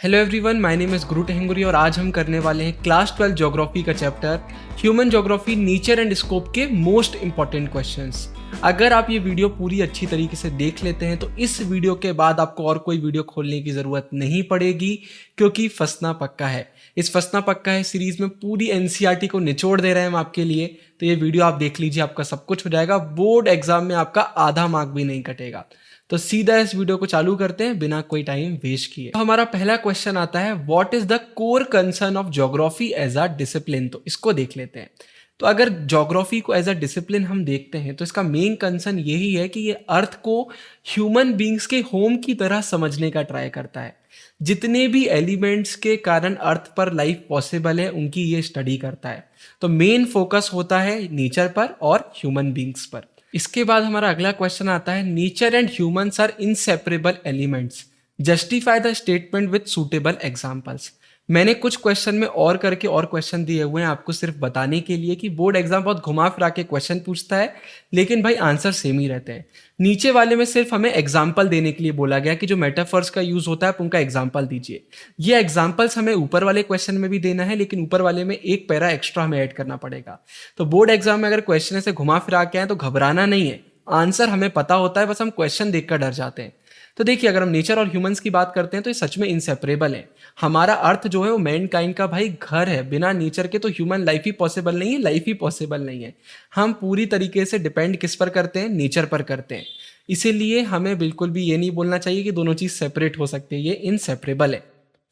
Hello everyone, my name is गुरु टेहंगुरी और आज हम करने वाले हैं क्लास 12 ज्योग्राफी का chapter human geography nature and scope के मोस्ट इंपॉर्टेंट क्वेश्चंस। अगर आप ये वीडियो पूरी अच्छी तरीके से देख लेते हैं तो इस वीडियो के बाद आपको और कोई वीडियो खोलने की ज़रूरत नहीं पड़ेगी, क्योंकि फंसना पक्का है। इस फंसना पक्का है सीरीज में पूरी एनसीईआरटी को निचोड़ दे रहे हैं हम आपके लिए। तो ये वीडियो आप देख लीजिए, आपका सब कुछ हो जाएगा। बोर्ड एग्जाम में आपका आधा मार्क भी नहीं कटेगा। तो सीधा इस वीडियो को चालू करते हैं बिना कोई टाइम वेस्ट किए। तो हमारा पहला क्वेश्चन आता है, what is the core concern of geography as a discipline. तो इसको देख लेते हैं। तो अगर ज्योग्राफी को एज अ डिसिप्लिन हम देखते हैं तो इसका मेन कंसर्न यही है कि ये अर्थ को ह्यूमन बींग्स के होम की तरह समझने का ट्राई करता है। जितने भी एलिमेंट्स के कारण अर्थ पर लाइफ पॉसिबल है उनकी ये स्टडी करता है। तो मेन फोकस होता है नेचर पर और ह्यूमन बींग्स पर। इसके बाद हमारा अगला क्वेश्चन आता है, nature and humans are inseparable elements, justify the statement with suitable examples. मैंने कुछ क्वेश्चन में और करके और क्वेश्चन दिए हुए हैं आपको सिर्फ बताने के लिए कि बोर्ड एग्जाम बहुत घुमा फिरा के क्वेश्चन पूछता है, लेकिन भाई आंसर सेम ही रहते हैं। नीचे वाले में सिर्फ हमें एग्जाम्पल देने के लिए बोला गया कि जो मेटाफर्स का यूज होता है आप उनका एग्जाम्पल दीजिए। ये एग्जाम्पल्स हमें ऊपर वाले क्वेश्चन में भी देना है, लेकिन ऊपर वाले में एक पैरा एक्स्ट्रा हमें ऐड करना पड़ेगा। तो बोर्ड एग्जाम में अगर क्वेश्चन ऐसे घुमा फिरा के आए तो घबराना नहीं है, आंसर हमें पता होता है, बस हम क्वेश्चन देखकर डर जाते हैं। तो देखिए, अगर हम नेचर और ह्यूमंस की बात करते हैं तो ये सच में इंसेपरेबल है। हमारा अर्थ जो है वो मैन काइंड का भाई घर है। बिना नेचर के तो ह्यूमन लाइफ ही पॉसिबल नहीं है, लाइफ ही पॉसिबल नहीं है। हम पूरी तरीके से डिपेंड किस पर करते हैं? नेचर पर करते हैं। इसीलिए हमें बिल्कुल भी ये नहीं बोलना चाहिए कि दोनों चीज़ सेपरेट हो सकती है, ये इनसेपरेबल है।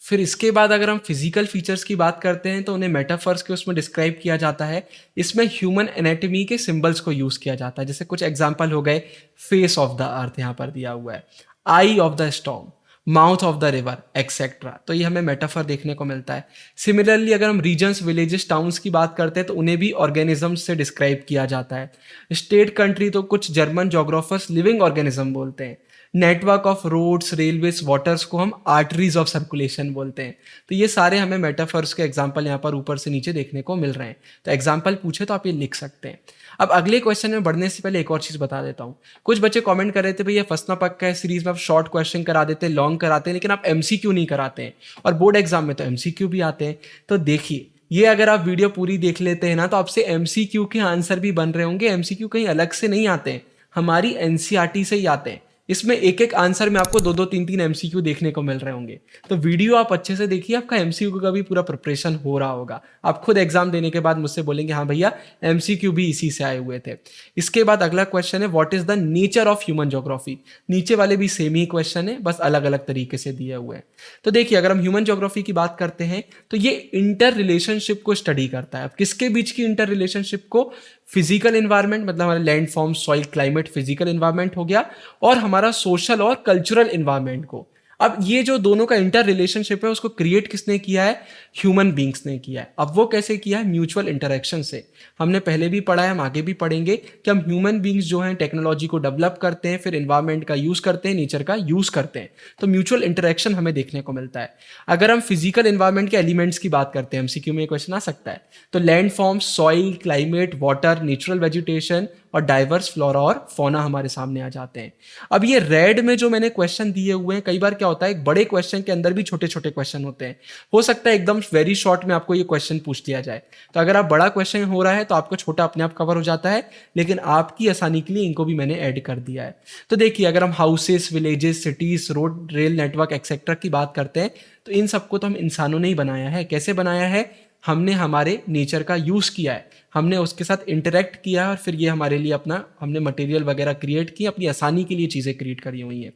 फिर इसके बाद अगर हम फिजिकल फीचर्स की बात करते हैं तो उन्हें मेटाफर्स के उसमें डिस्क्राइब किया जाता है। इसमें ह्यूमन एनाटॉमी के सिंबल्स को यूज किया जाता है। जैसे कुछ एग्जांपल हो गए, फेस ऑफ द अर्थ यहाँ पर दिया हुआ है, eye of the storm, mouth of the river etcetera. तो ये हमें मेटाफर देखने को मिलता है। सिमिलरली अगर हम रीजन्स, विलेजेस, टाउन्स की बात करते हैं तो उन्हें भी ऑर्गेनिजम्स से डिस्क्राइब किया जाता है। स्टेट, कंट्री तो कुछ जर्मन जोग्राफर्स लिविंग ऑर्गेनिज्म बोलते हैं। Network of roads, railways, waters को हम आर्टरीज ऑफ सर्कुलेशन बोलते हैं। तो ये सारे हमें मेटाफर्स के एग्जाम्पल यहाँ पर ऊपर से नीचे देखने को मिल रहे हैं। तो एग्जाम्पल पूछे तो आप ये लिख सकते हैं। अब अगले क्वेश्चन में बढ़ने से पहले एक और चीज़ बता देता हूँ। कुछ बच्चे कमेंट कर रहे थे, भैया फंसना पक्का है सीरीज में आप शॉर्ट क्वेश्चन करा देते हैं, लॉन्ग कराते हैं, लेकिन आप एमसीक्यू नहीं कराते हैं, और बोर्ड एग्जाम में तो एमसीक्यू भी आते हैं। तो देखिए, ये अगर आप वीडियो पूरी देख लेते हैं ना तो आपसे एमसीक्यू के आंसर भी बन रहे होंगे। एमसीक्यू कहीं अलग से नहीं आते हैं, हमारी एनसीईआरटी से ही आते हैं। इसमें एक एक आंसर में आपको दो दो तीन तीन एमसीक्यू देखने को मिल रहे होंगे। तो वीडियो आप अच्छे से देखिए, आपका एमसीक्यू का भी पूरा प्रिपरेशन हो रहा होगा। आप खुद एग्जाम देने के बाद मुझसे बोलेंगे, हाँ भैया एमसीक्यू भी इसी से आए हुए थे। इसके बाद अगला क्वेश्चन है, what is the nature of human geography. नीचे वाले भी सेम ही क्वेश्चन है, बस अलग अलग तरीके से दिए हुए हैं। तो देखिए, अगर हम ह्यूमन ज्योग्राफी की बात करते हैं तो ये इंटर रिलेशनशिप को स्टडी करता है। अब किसके बीच की इंटर रिलेशनशिप को? फिजिकल इन्वायरमेंट, मतलब हमारा land form, soil, climate, physical environment हो गया, और हमारा सोशल और कल्चरल इन्वायरमेंट को। अब ये जो दोनों का इंटर रिलेशनशिप है उसको क्रिएट किसने किया है? ह्यूमन बींग्स ने किया है। अब वो कैसे किया है? म्यूचुअल इंटरेक्शन से। हमने पहले भी पढ़ा है, हम आगे भी पढ़ेंगे कि हम ह्यूमन बींग्स जो हैं टेक्नोलॉजी को डेवलप करते हैं, फिर इन्वायरमेंट का यूज करते हैं, नेचर का यूज करते हैं। तो म्यूचुअल इंटरेक्शन हमें देखने को मिलता है। अगर हम फिजिकल इन्वायरमेंट के एलिमेंट्स की बात करते हैं, एमसीक्यू में क्वेश्चन आ सकता है, तो land forms, soil, climate, water, natural vegetation और डाइवर्स फ्लोरा और फौना हमारे सामने आ जाते हैं। अब ये रेड में जो मैंने क्वेश्चन दिए हुए हैं, कई बार क्या होता है, एक बड़े क्वेश्चन के अंदर भी छोटे छोटे क्वेश्चन होते हैं। हो सकता है एकदम वेरी शॉर्ट में आपको ये क्वेश्चन पूछ दिया जाए। तो अगर आप बड़ा क्वेश्चन हो रहा है तो आपको छोटा अपने आप कवर हो जाता है, लेकिन आपकी आसानी के लिए इनको भी मैंने ऐड कर दिया है। तो देखिए, अगर हम houses, villages, cities, road, rail network etcetera की बात करते हैं तो इन सबको तो हम इंसानों ने ही बनाया है। कैसे बनाया है? हमने हमारे नेचर का यूज़ किया है, हमने उसके साथ इंटरेक्ट किया और फिर ये हमारे लिए अपना हमने मटेरियल वगैरह क्रिएट की, अपनी आसानी के लिए चीज़ें क्रिएट करी हुई हैं।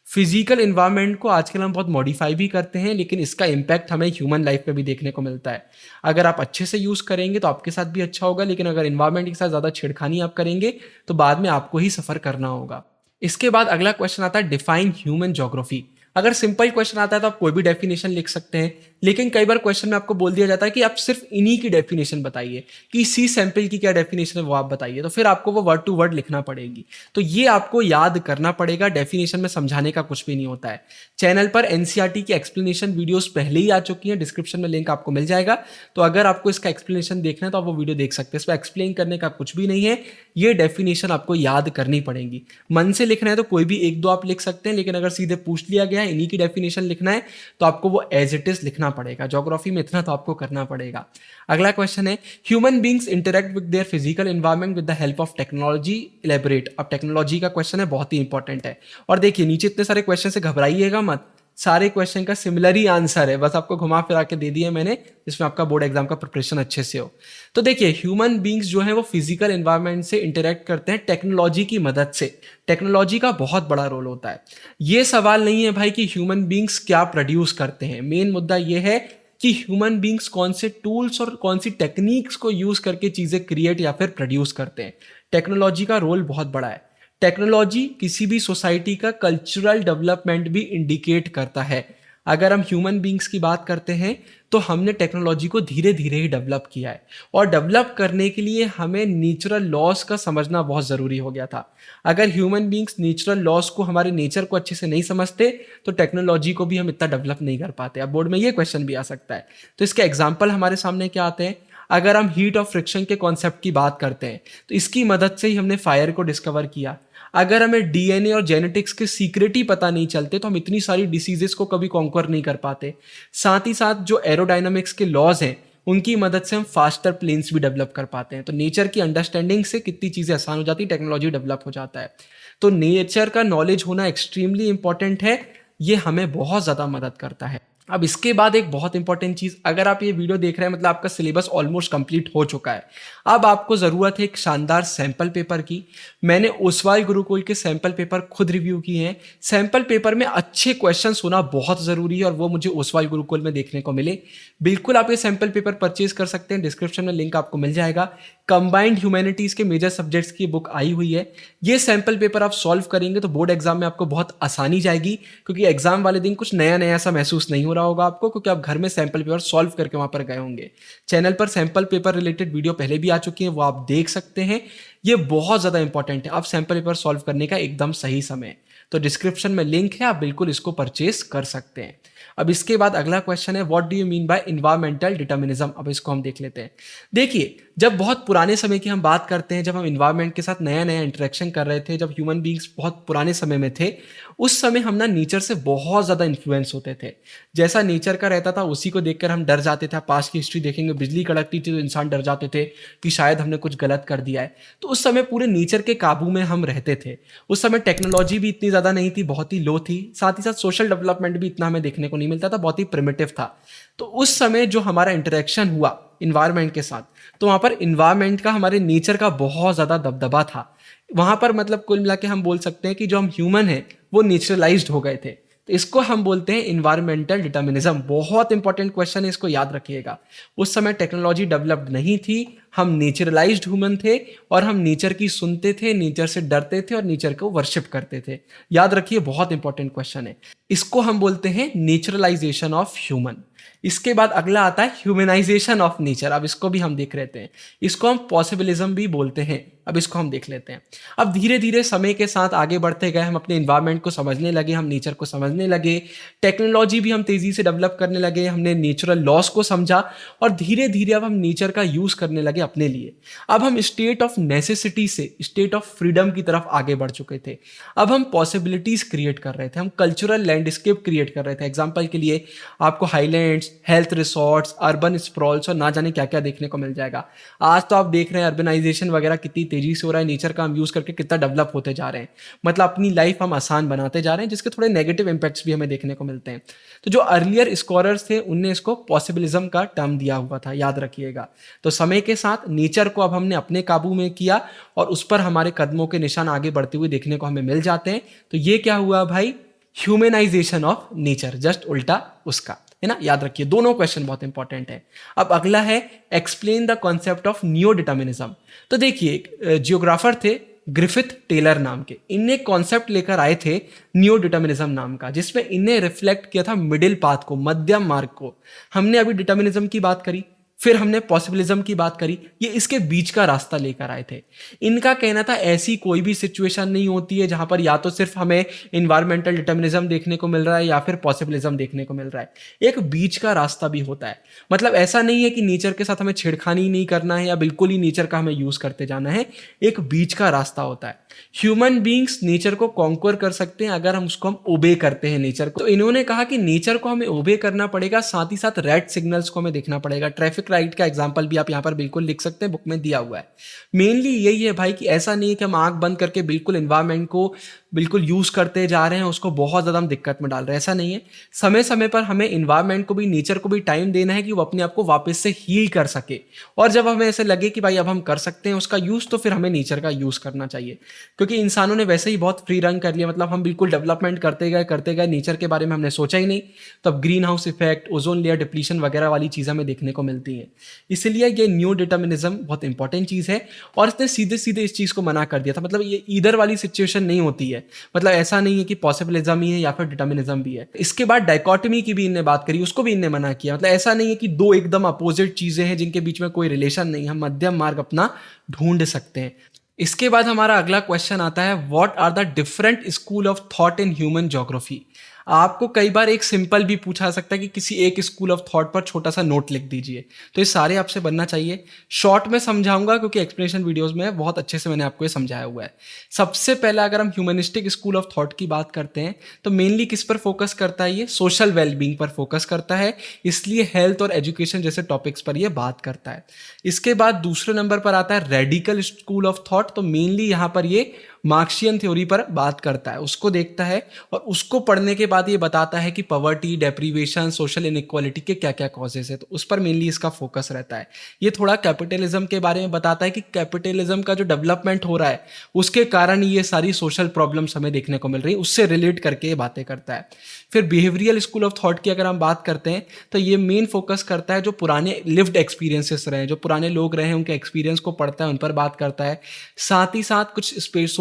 फिजिकल इन्वायरमेंट को आजकल हम बहुत मॉडिफाई भी करते हैं, लेकिन इसका इम्पैक्ट हमें ह्यूमन लाइफ पे भी देखने को मिलता है। अगर आप अच्छे से यूज़ करेंगे तो आपके साथ भी अच्छा होगा, लेकिन अगर इन्वायरमेंट के साथ ज़्यादा छेड़खानी आप करेंगे तो बाद में आपको ही सफ़र करना होगा। इसके बाद अगला क्वेश्चन आता है, डिफाइन ह्यूमन ज्योग्राफी। अगर सिंपल क्वेश्चन आता है तो आप कोई भी डेफिनेशन लिख सकते हैं, लेकिन कई बार क्वेश्चन में आपको बोल दिया जाता है कि आप सिर्फ इन्हीं की डेफिनेशन बताइए, कि सी सैंपल की क्या डेफिनेशन है वो आप बताइए। तो फिर आपको वो वर्ड टू वर्ड लिखना पड़ेगी। तो ये आपको याद करना पड़ेगा, डेफिनेशन में समझाने का कुछ भी नहीं होता है। चैनल पर एनसीईआरटी की एक्सप्लेनेशन वीडियोस पहले ही आ चुकी हैं, डिस्क्रिप्शन में लिंक आपको मिल जाएगा। तो अगर आपको इसका एक्सप्लेनेशन देखना है तो आप वो वीडियो देख सकते हैं। इसमें एक्सप्लेन करने का कुछ भी नहीं है, ये डेफिनेशन आपको याद करनी पड़ेगी। मन से लिखना है तो कोई भी एक दो आप लिख सकते हैं, लेकिन अगर सीधे पूछ लिया गया दिया है, इन्हीं की डेफिनेशन लिखना है, तो आपको वो एज इट इज लिखना पड़ेगा। ज्योग्राफी में इतना तो आपको करना पड़ेगा। अगला क्वेश्चन है, human beings interact with their physical environment with the help of technology, elaborate. अब टेक्नोलॉजी का क्वेश्चन है, बहुत ही इंपॉर्टेंट है। और देखिए नीचे इतने सारे क्वेश्चन से घबराइएगा मत, सारे क्वेश्चन का सिमिलर ही आंसर है, बस आपको घुमा फिरा के दे दिया मैंने, जिसमें आपका बोर्ड एग्जाम का प्रिपरेशन अच्छे से हो। तो देखिए ह्यूमन बींग्स जो है वो फिजिकल एनवायरनमेंट से इंटरेक्ट करते हैं टेक्नोलॉजी की मदद से। टेक्नोलॉजी का बहुत बड़ा रोल होता है। ये सवाल नहीं है भाई कि ह्यूमन बींग्स क्या प्रोड्यूस करते हैं, मेन मुद्दा ये है कि ह्यूमन बींग्स कौन से टूल्स और कौन सी टेक्निक्स को यूज करके चीजें क्रिएट या फिर प्रोड्यूस करते हैं। टेक्नोलॉजी का रोल बहुत बड़ा है। टेक्नोलॉजी किसी भी सोसाइटी का कल्चरल डेवलपमेंट भी इंडिकेट करता है। अगर हम ह्यूमन बींग्स की बात करते हैं तो हमने टेक्नोलॉजी को धीरे धीरे ही डेवलप किया है, और डेवलप करने के लिए हमें नेचुरल लॉस का समझना बहुत ज़रूरी हो गया था। अगर ह्यूमन बींग्स नेचुरल लॉस को, हमारे नेचर को अच्छे से नहीं समझते तो टेक्नोलॉजी को भी हम इतना डेवलप नहीं कर पाते। अब बोर्ड में ये क्वेश्चन भी आ सकता है, तो इसके एग्जाम्पल हमारे सामने क्या आते हैं। अगर हम हीट और फ्रिक्शन के कॉन्सेप्ट की बात करते हैं तो इसकी मदद से ही हमने फायर को डिस्कवर किया। अगर हमें डीएनए और जेनेटिक्स के सीक्रेट ही पता नहीं चलते तो हम इतनी सारी डिसीजेस को कभी कॉन्कर नहीं कर पाते। साथ ही साथ जो एरोडायनामिक्स के लॉज हैं उनकी मदद से हम फास्टर प्लेन्स भी डेवलप कर पाते हैं। तो नेचर की अंडरस्टैंडिंग से कितनी चीज़ें आसान हो जाती, टेक्नोलॉजी डेवलप हो जाता है। तो नेचर का नॉलेज होना एक्सट्रीमली इंपॉर्टेंट है, ये हमें बहुत ज़्यादा मदद करता है। अब इसके बाद एक बहुत इंपॉर्टेंट चीज, अगर आप ये वीडियो देख रहे हैं मतलब आपका सिलेबस ऑलमोस्ट कंप्लीट हो चुका है, अब आपको जरूरत है एक शानदार सैंपल पेपर की। मैंने ओसवाल गुरुकुल के सैंपल पेपर खुद रिव्यू किए हैं। सैंपल पेपर में अच्छे क्वेश्चंस होना बहुत जरूरी है और वो मुझे ओसवाल गुरुकुल में देखने को मिले। बिल्कुल आप ये सैंपल पेपर परचेज कर सकते हैं, डिस्क्रिप्शन में लिंक आपको मिल जाएगा। कंबाइंड ह्यूमैनिटीज के मेजर सब्जेक्ट्स की बुक आई हुई है। ये सैंपल पेपर आप सॉल्व करेंगे तो बोर्ड एग्जाम में आपको बहुत आसानी जाएगी, क्योंकि एग्जाम वाले दिन कुछ नया नया सा महसूस नहीं हो रहा होगा आपको, क्योंकि आप घर में सैंपल पेपर सॉल्व करके वहां पर गए होंगे। चैनल पर सैंपल पेपर रिलेटेड वीडियो पहले भी आ चुकी है, वो आप देख सकते हैं। ये बहुत ज्यादा इंपॉर्टेंट है, आप सैंपल पेपर सॉल्व करने का एकदम सही समय। तो डिस्क्रिप्शन में लिंक है, आप बिल्कुल इसको परचेस कर सकते हैं। अब इसके बाद अगला क्वेश्चन है, what do you mean by environmental determinism. अब इसको हम देख लेते हैं। देखिए जब बहुत पुराने समय की हम बात करते हैं, जब हम इन्वायरमेंट के साथ नया नया इंटरेक्शन कर रहे थे, जब ह्यूमन बींग्स बहुत पुराने समय में थे, उस समय हम ना नेचर से बहुत ज़्यादा इन्फ्लुएंस होते थे। जैसा नेचर का रहता था उसी को देखकर हम डर जाते थे। पास्ट की हिस्ट्री देखेंगे, बिजली कड़कती थी तो इंसान डर जाते थे कि शायद हमने कुछ गलत कर दिया है। तो उस समय पूरे नेचर के काबू में हम रहते थे। उस समय टेक्नोलॉजी भी इतनी ज़्यादा नहीं थी, बहुत ही लो थी। साथ ही साथ सोशल डेवलपमेंट भी इतना हमें देखने को नहीं मिलता था, बहुत ही प्रिमिटिव था। तो उस समय जो हमारा इंटरेक्शन हुआ इन्वायरमेंट के साथ, तो वहाँ पर इन्वायरमेंट का, हमारे नेचर का बहुत ज़्यादा दबदबा था वहाँ पर। मतलब कुल मिला के हम बोल सकते हैं कि जो हम ह्यूमन हैं वो नेचुरलाइज्ड हो गए थे। तो इसको हम बोलते हैं इन्वायरमेंटल डिटर्मिनिज्म। बहुत इंपॉर्टेंट क्वेश्चन है, इसको याद रखिएगा। उस समय टेक्नोलॉजी डेवलप्ड नहीं थी, हम नेचुरलाइज्ड ह्यूमन थे और हम नेचर की सुनते थे, नेचर से डरते थे और नेचर को वर्शिप करते थे। याद रखिए, बहुत इंपॉर्टेंट क्वेश्चन है। इसको हम बोलते हैं नेचुरलाइजेशन ऑफ ह्यूमन। इसके बाद अगला आता है ह्यूमनाइजेशन ऑफ नेचर। अब इसको भी हम देख लेते हैं, इसको हम पॉसिबिलिज्म भी बोलते हैं। अब इसको हम देख लेते हैं। अब धीरे धीरे समय के साथ आगे बढ़ते गए, हम अपने इन्वायरमेंट को समझने लगे, हम नेचर को समझने लगे, टेक्नोलॉजी भी हम तेजी से डेवलप करने लगे, हमने नेचुरल लॉस को समझा और धीरे धीरे अब हम नेचर का यूज करने लगे अपने लिए। अब हम स्टेट ऑफ नेसेसिटी से स्टेट ऑफ फ्रीडम की तरफ आगे बढ़ चुके थे। अब हम पॉसिबिलिटीज क्रिएट कर रहे थे, हम कल्चरल लैंडस्केप क्रिएट कर रहे थे। एग्जाम्पल के लिए आपको हाईलैंड्स, हेल्थ रिसोर्ट्स, अर्बन स्प्रॉल्स और ना जाने क्या क्या देखने को मिल जाएगा। आज तो आप देख रहे हैं अर्बनाइजेशन वगैरह कितनी तेजी से हो रहा है, नेचर का हम यूज करके कितना डेवलप होते जा रहे हैं। मतलब अपनी लाइफ हम आसान बनाते जा रहे हैं, जिसके थोड़े नेगेटिव इंपैक्ट्स भी हमें देखने को मिलते हैं। तो जो अर्लियर स्कॉलर्स थे उनने इसको पॉसिबिलिज्म का टर्म दिया हुआ था, याद रखिएगा। तो समय के साथ नेचर को अब हमने अपने काबू में किया और उस पर हमारे कदमों के निशान आगे बढ़ते हुए देखने को हमें मिल जाते हैं। तो ये क्या हुआ भाई, ह्यूमनाइजेशन ऑफ नेचर, जस्ट उल्टा उसका, है ना। याद रखिए, दोनों क्वेश्चन बहुत इंपॉर्टेंट है। अब अगला है explain the concept of neo determinism. तो देखिए जियोग्राफर थे ग्रिफिथ टेलर नाम के, इनने कॉन्सेप्ट लेकर आए थे नियो डिटर्मिनिज्म नाम का, जिसमें इन्हें रिफ्लेक्ट किया था मिडिल पाथ को, मध्यम मार्ग को। हमने अभी डिटर्मिनिज्म की बात करी, फिर हमने पॉसिबिलिज्म की बात करी, ये इसके बीच का रास्ता लेकर आए थे। इनका कहना था ऐसी कोई भी सिचुएशन नहीं होती है जहां पर या तो सिर्फ हमें इन्वायरमेंटल डिटर्मिनिज्म देखने को मिल रहा है या फिर पॉसिबिलिज्म देखने को मिल रहा है, एक बीच का रास्ता भी होता है। मतलब ऐसा नहीं है कि नेचर के साथ हमें छेड़खानी नहीं करना है या बिल्कुल ही नेचर का हमें यूज करते जाना है, एक बीच का रास्ता होता है। ह्यूमन बींग्स नेचर को कॉन्क्वर कर सकते हैं अगर हम उसको हम ओबे करते हैं नेचर को। तो इन्होंने कहा कि नेचर को हमें ओबे करना पड़ेगा, साथ ही साथ रेड सिग्नल्स को हमें देखना पड़ेगा। ट्रैफिक लाइट का एग्जांपल भी आप यहाँ पर बिल्कुल लिख सकते हैं, बुक में दिया हुआ है। मेनली यही है भाई कि ऐसा नहीं है कि हम आंख बंद करके बिल्कुल एनवायरमेंट को बिल्कुल यूज करते जा रहे हैं, उसको बहुत ज्यादा हम दिक्कत में डाल रहे हैं, ऐसा नहीं है। समय समय पर हमें एनवायरमेंट को भी, नेचर को भी टाइम देना है कि वो अपने आप को वापस से हील कर सके। और जब हमें ऐसे लगे कि भाई अब हम कर सकते हैं उसका यूज, तो फिर हमें नेचर का यूज करना चाहिए। क्योंकि इंसानों ने वैसे ही बहुत फ्री रन कर लिया, मतलब हम बिल्कुल डेवलपमेंट करते गए, नेचर के बारे में हमने सोचा ही नहीं। तब green house effect, ozone layer depletion वगैरह वाली चीज़ें हमें देखने को मिलती हैं। इसलिए ये न्यू डिटर्मिनिज्म बहुत इंपॉर्टेंट चीज़ है और इसने सीधे सीधे इस चीज़ को मना कर दिया था। मतलब ये इधर वाली सिचुएशन नहीं होती है, मतलब ऐसा नहीं है कि पॉसिबिलिज्म ही है या फिर डिटर्मिनिज्म भी है। इसके बाद डाइकोटमी की भी इनने बात करी, उसको भी इनने मना किया। मतलब ऐसा नहीं है कि दो एकदम अपोजिट चीज़ें हैं जिनके बीच में कोई रिलेशन नहीं, हम मध्यम मार्ग अपना ढूंढ सकते हैं। इसके बाद हमारा अगला क्वेश्चन आता है, what are the different school of thought in human geography. आपको कई बार एक सिंपल भी पूछा सकता है कि किसी एक स्कूल ऑफ थॉट पर छोटा सा नोट लिख दीजिए, तो ये सारे आपसे बनना चाहिए। शॉर्ट में समझाऊंगा क्योंकि एक्सप्लेनेशन वीडियोस में बहुत अच्छे से मैंने आपको ये समझाया हुआ है। सबसे पहला अगर हम ह्यूमनिस्टिक स्कूल ऑफ थॉट की बात करते हैं तो मेनली किस पर फोकस करता है, ये सोशल वेलबींग पर फोकस करता है, इसलिए हेल्थ और एजुकेशन जैसे टॉपिक्स पर ये बात करता है। इसके बाद दूसरे नंबर पर आता है रेडिकल स्कूल ऑफ थॉट, तो मेनली यहाँ पर ये मार्क्सियन थ्योरी पर बात करता है, उसको देखता है और उसको पढ़ने के बाद ये बताता है कि पॉवर्टी, डेप्रीवेशन, सोशल इनइक्वालिटी के क्या क्या कॉजेस है, तो उस पर मेनली इसका फोकस रहता है। ये थोड़ा कैपिटलिज्म के बारे में बताता है कि कैपिटलिज्म का जो डेवलपमेंट हो रहा है उसके कारण ये सारी सोशल प्रॉब्लम्स हमें देखने को मिल रही है, उससे रिलेट करके ये बातें करता है। फिर बिहेवियरल स्कूल ऑफ थॉट की अगर हम बात करते हैं तो ये मेन फोकस करता है जो पुराने लिव्ड एक्सपीरियंसेस रहे हैं, जो पुराने लोग रहे हैं उनके एक्सपीरियंस को पढ़ता है, उन पर बात करता है। साथ ही साथ कुछ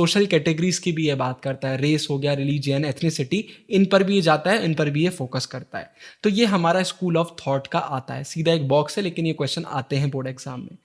सोशल कैटेगरीज की भी ये बात करता है, रेस हो गया, रिलीजियन, एथनिसिटी, इन पर भी ये जाता है, इन पर भी ये फोकस करता है। तो ये हमारा स्कूल ऑफ थॉट का आता है, सीधा एक बॉक्स है लेकिन ये क्वेश्चन आते हैं बोर्ड एग्जाम में।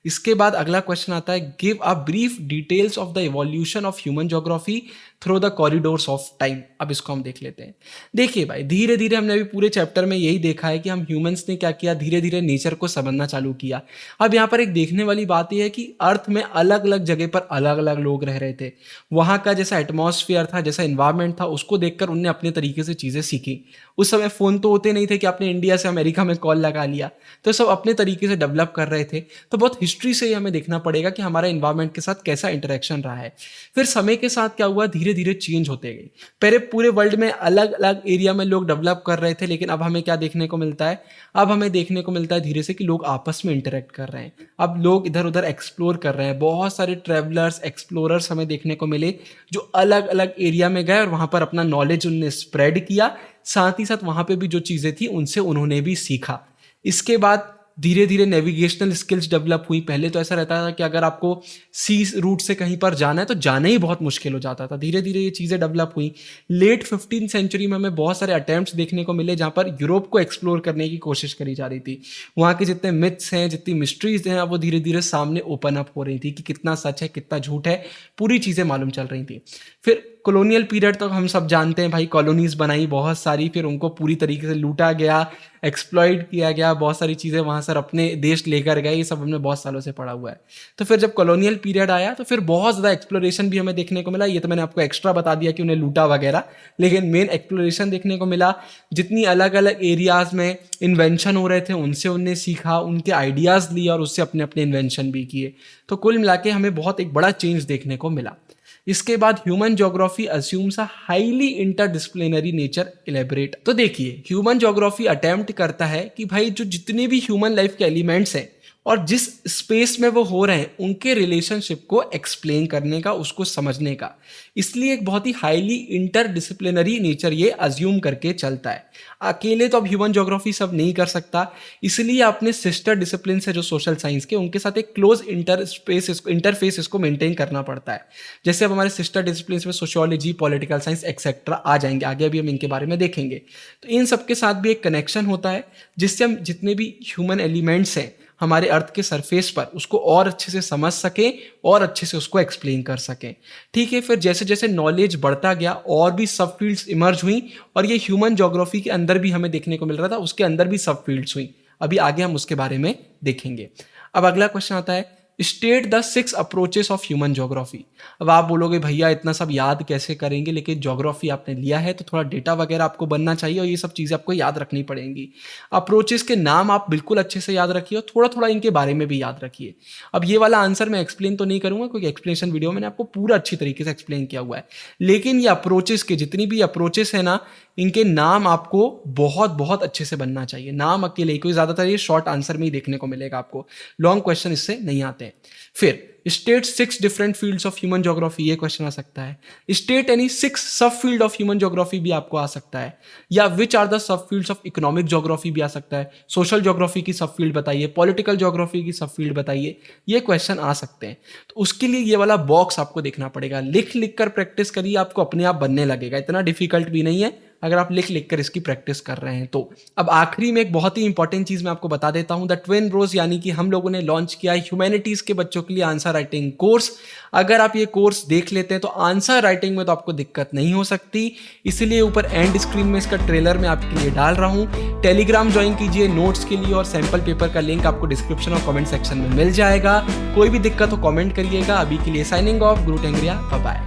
इसके बाद अगला क्वेश्चन आता है, give a brief details of the evolution of human geography through the corridors of time. अब इसको हम देख लेते हैं। देखिए भाई, धीरे धीरे हमने अभी पूरे चैप्टर में यही देखा है कि हम ह्यूमंस ने क्या किया, धीरे धीरे नेचर को समझना चालू किया। अब यहाँ पर एक देखने वाली बात यह है कि अर्थ में अलग अलग जगह पर अलग अलग लोग रह रहे थे, वहाँ का जैसा एटमॉस्फेयर था, जैसा इन्वायरमेंट था, उसको देखकर उनने अपने तरीके से चीज़ें सीखी। उस समय फ़ोन तो होते नहीं थे कि आपने इंडिया से अमेरिका में कॉल लगा लिया, तो सब अपने तरीके से डेवलप कर रहे थे। तो बहुत हिस्ट्री से हमें देखना पड़ेगा कि हमारा इन्वायरमेंट के साथ कैसा इंटरेक्शन रहा है। फिर समय के साथ क्या हुआ, धीरे धीरे चेंज होते गए। पहले पूरे वर्ल्ड में अलग अलग एरिया में लोग डेवलप कर रहे थे, लेकिन अब हमें क्या देखने को मिलता है, अब हमें देखने को मिलता है धीरे से कि लोग आपस में इंटरेक्ट कर रहे हैं। अब लोग इधर उधर एक्सप्लोर कर रहे हैं, बहुत सारे ट्रेवलर्स, एक्सप्लोरर्स हमें देखने को मिले जो अलग अलग एरिया में गए और वहाँ पर अपना नॉलेज उनने स्प्रेड किया, साथ ही साथ वहाँ पे भी जो चीज़ें थी उनसे उन्होंने भी सीखा। इसके बाद धीरे धीरे नेविगेशनल स्किल्स डेवलप हुई। पहले तो ऐसा रहता था कि अगर आपको सी रूट से कहीं पर जाना है तो जाना ही बहुत मुश्किल हो जाता था। धीरे धीरे ये चीज़ें डेवलप हुई। लेट 15th सेंचुरी में हमें बहुत सारे अटैम्प्ट्स देखने को मिले जहाँ पर यूरोप को एक्सप्लोर करने की कोशिश करी जा रही थी। वहाँ के जितने मिथ्स हैं, जितनी मिस्ट्रीज हैं, वो धीरे धीरे सामने ओपन अप हो रही थी कि कितना सच है, कितना झूठ है, पूरी चीज़ें मालूम चल रही थी। फिर कॉलोनियल पीरियड तो हम सब जानते हैं भाई, कॉलोनीज बनाई बहुत सारी, फिर उनको पूरी तरीके से लूटा गया, एक्सप्लॉइट किया गया, बहुत सारी चीज़ें वहाँ सर अपने देश लेकर गए, ये सब हमने बहुत सालों से पढ़ा हुआ है। तो फिर जब कॉलोनियल पीरियड आया तो फिर बहुत ज़्यादा एक्सप्लोरेशन भी हमें देखने को मिला। ये तो मैंने आपको एक्स्ट्रा बता दिया कि उन्हें लूटा वगैरह, लेकिन मेन एक्सप्लोरेशन देखने को मिला। जितनी अलग अलग एरियाज़ में इन्वेंशन हो रहे थे उनसे उनने सीखा, उनके आइडियाज़ लिए और उससे अपने अपने इन्वेंशन भी किए। तो कुल मिला के हमें बहुत एक बड़ा चेंज देखने को मिला। इसके बाद human geography assumes a highly interdisciplinary nature elaborate. तो देखिए, ह्यूमन ज्योग्राफी अटेम्प्ट करता है कि भाई जो जितने भी ह्यूमन लाइफ के एलिमेंट्स हैं और जिस स्पेस में वो हो रहे हैं उनके रिलेशनशिप को एक्सप्लेन करने का, उसको समझने का। इसलिए एक बहुत ही हाईली इंटरडिसिप्लिनरी नेचर ये अज्यूम करके चलता है। अकेले तो अब ह्यूमन ज्योग्राफी सब नहीं कर सकता, इसलिए अपने सिस्टर डिसिप्लिन से जो सोशल साइंस के, उनके साथ एक क्लोज इंटरफेस इसको मेंटेन करना पड़ता है। जैसे अब हमारे सिस्टर डिसिप्लिन में सोशियोलॉजी, पॉलिटिकल साइंस एक्सेट्रा आ जाएंगे, आगे अभी हम इनके बारे में देखेंगे। तो इन सब के साथ भी एक कनेक्शन होता है जिससे हम जितने भी ह्यूमन एलिमेंट्स हैं हमारे अर्थ के सरफेस पर उसको और अच्छे से समझ सकें और अच्छे से उसको एक्सप्लेन कर सकें। ठीक है, फिर जैसे जैसे नॉलेज बढ़ता गया और भी सब फील्ड्स इमर्ज हुई और ये ह्यूमन ज्योग्राफी के अंदर भी हमें देखने को मिल रहा था, उसके अंदर भी सब फील्ड्स हुई। अभी आगे हम उसके बारे में देखेंगे। अब अगला क्वेश्चन आता है, state the 6 approaches of human geography. अब आप बोलोगे भैया इतना सब याद कैसे करेंगे, लेकिन ज्योग्राफी आपने लिया है तो थोड़ा डेटा वगैरह आपको बनना चाहिए और ये सब चीज़ें आपको याद रखनी पड़ेंगी। अप्रोचेस के नाम आप बिल्कुल अच्छे से याद रखिए और थोड़ा थोड़ा इनके बारे में भी याद रखिए। अब ये वाला आंसर मैं एक्सप्लेन तो नहीं करूंगा क्योंकि एक्सप्लेनेशन वीडियो मैंने आपको पूरा अच्छी तरीके से एक्सप्लेन किया हुआ है, लेकिन ये अप्रोचेस के जितनी भी अप्रोचेस है ना, इनके नाम आपको बहुत बहुत अच्छे से बनना चाहिए। नाम अकेले ही, कोई ज़्यादातर ये शॉर्ट आंसर में ही देखने को मिलेगा आपको, लॉन्ग क्वेश्चन इससे नहीं आते हैं। फिर state 6 different fields of human geography, ये क्वेश्चन आ सकता है। स्टेट एनी 6 सब फील्ड ऑफ ह्यूमन ज्योग्राफी भी आपको आ सकता है, या which are the sub fields of economic geography भी आ सकता है। सोशल ज्योग्राफी की सब फील्ड बताइए, पॉलिटिकल ज्योग्राफी की सब फील्ड बताइए, ये क्वेश्चन आ सकते हैं। तो उसके लिए ये वाला बॉक्स आपको देखना पड़ेगा, लिख लिख कर प्रैक्टिस करिए, आपको अपने आप बनने लगेगा। इतना डिफिकल्ट भी नहीं है अगर आप लिख लिख कर इसकी प्रैक्टिस कर रहे हैं तो। अब आखिरी में एक बहुत ही इंपॉर्टेंट चीज मैं आपको बता देता हूं, द ट्विन ब्रोस, यानी कि हम लोगों ने लॉन्च किया है ह्यूमैनिटीज के बच्चों के लिए आंसर राइटिंग कोर्स। अगर आप ये कोर्स देख लेते हैं तो आंसर राइटिंग में तो आपको दिक्कत नहीं हो सकती, इसलिए ऊपर एंड स्क्रीन में इसका ट्रेलर मैं आपके लिए डाल रहा हूं। टेलीग्राम ज्वाइन कीजिए नोट्स के लिए और सैंपल पेपर का लिंक आपको डिस्क्रिप्शन और कमेंट सेक्शन में मिल जाएगा। कोई भी दिक्कत हो कमेंट करिएगा। अभी के लिए साइनिंग ऑफ, गुरु टेंगरिया, बाय बाय।